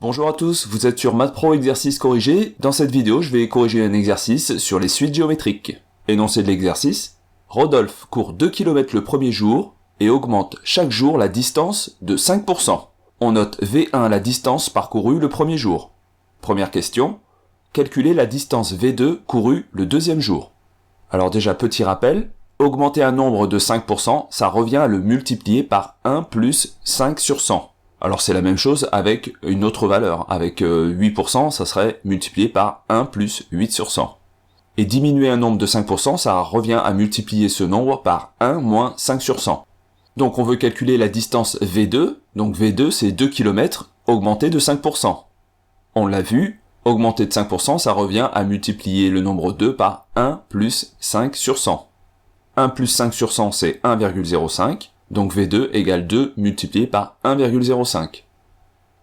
Bonjour à tous, vous êtes sur Maths Pro exercice corrigé. Dans cette vidéo, je vais corriger un exercice sur les suites géométriques. Énoncé de l'exercice: Rodolphe court 2 km le premier jour et augmente chaque jour la distance de 5%. On note V1 la distance parcourue le premier jour. Première question, calculer la distance V2 courue le deuxième jour. Alors déjà, petit rappel, augmenter un nombre de 5%, ça revient à le multiplier par 1 plus 5 sur 100. Alors c'est la même chose avec une autre valeur. Avec 8%, ça serait multiplié par 1 plus 8 sur 100. Et diminuer un nombre de 5%, ça revient à multiplier ce nombre par 1 moins 5 sur 100. Donc on veut calculer la distance V2. Donc V2, c'est 2 km augmenté de 5%. On l'a vu, augmenter de 5%, ça revient à multiplier le nombre 2 par 1 plus 5 sur 100. 1 plus 5 sur 100, c'est 1,05. Donc V2 égale 2 multiplié par 1,05.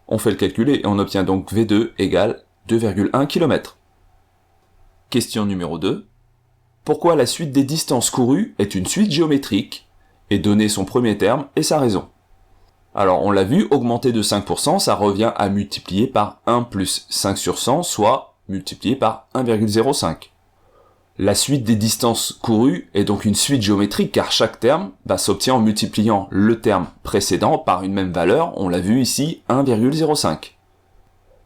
On fait le calcul et on obtient donc V2 égale 2,1 km. Question numéro 2. Pourquoi la suite des distances courues est une suite géométrique et donner son premier terme et sa raison? Alors on l'a vu, augmenter de 5%, ça revient à multiplier par 1 plus 5 sur 100, soit multiplié par 1,05. La suite des distances courues est donc une suite géométrique car chaque terme s'obtient en multipliant le terme précédent par une même valeur, on l'a vu ici, 1,05.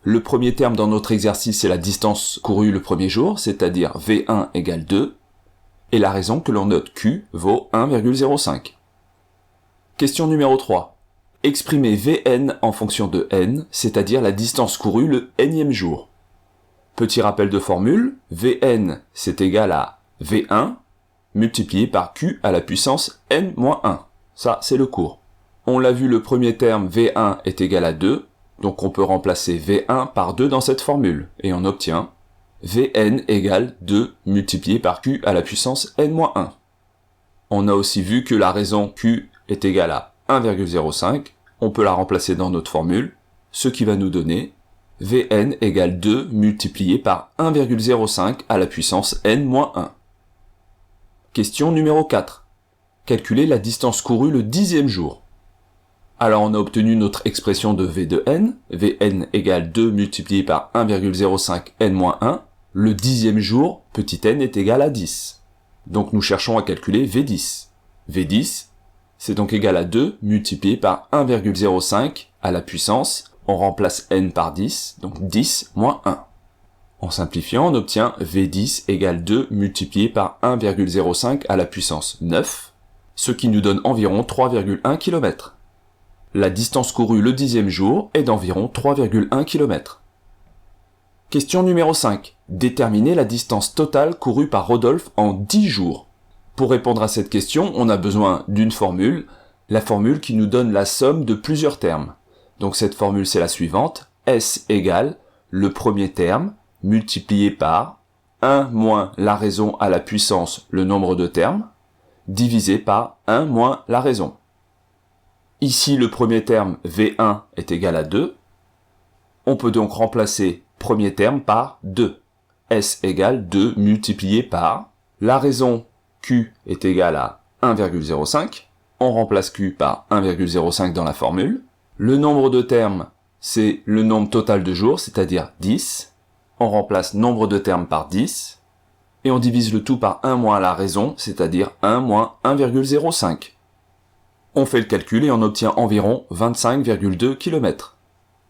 Le premier terme dans notre exercice c'est la distance courue le premier jour, c'est-à-dire V1 égale 2, et la raison que l'on note Q vaut 1,05. Question numéro 3. Exprimer Vn en fonction de n, c'est-à-dire la distance courue le nème jour. Petit rappel de formule, Vn c'est égal à V1 multiplié par Q à la puissance n-1. Ça, c'est le cours. On l'a vu, le premier terme V1 est égal à 2, donc on peut remplacer V1 par 2 dans cette formule, et on obtient Vn égale 2 multiplié par Q à la puissance n-1. On a aussi vu que la raison Q est égale à 1,05, on peut la remplacer dans notre formule, ce qui va nous donner Vn égale 2 multiplié par 1,05 à la puissance n-1. Question numéro 4. Calculer la distance courue le 10e jour. Alors on a obtenu notre expression de V de n, Vn égale 2 multiplié par 1,05 n-1, le 10e jour, petit n est égal à 10. Donc nous cherchons à calculer V10. V10, c'est donc égal à 2 multiplié par 1,05 à la puissance, on remplace n par 10, donc 10 moins 1. En simplifiant, on obtient V10 égale 2 multiplié par 1,05 à la puissance 9, ce qui nous donne environ 3,1 km. La distance courue le 10e jour est d'environ 3,1 km. Question numéro 5. Déterminer la distance totale courue par Rodolphe en 10 jours. Pour répondre à cette question, on a besoin d'une formule, la formule qui nous donne la somme de plusieurs termes. Donc cette formule c'est la suivante, S égale le premier terme multiplié par 1 moins la raison à la puissance le nombre de termes, divisé par 1 moins la raison. Ici le premier terme V1 est égal à 2, on peut donc remplacer premier terme par 2. S égale 2 multiplié par la raison Q est égale à 1,05, on remplace Q par 1,05 dans la formule. Le nombre de termes, c'est le nombre total de jours, c'est-à-dire 10. On remplace nombre de termes par 10. Et on divise le tout par 1 moins la raison, c'est-à-dire 1 moins 1,05. On fait le calcul et on obtient environ 25,2 km.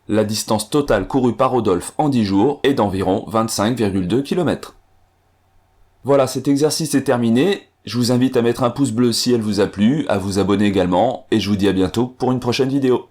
La distance totale courue par Rodolphe en 10 jours est d'environ 25,2 km. Voilà, cet exercice est terminé. Je vous invite à mettre un pouce bleu si elle vous a plu, à vous abonner également, et je vous dis à bientôt pour une prochaine vidéo.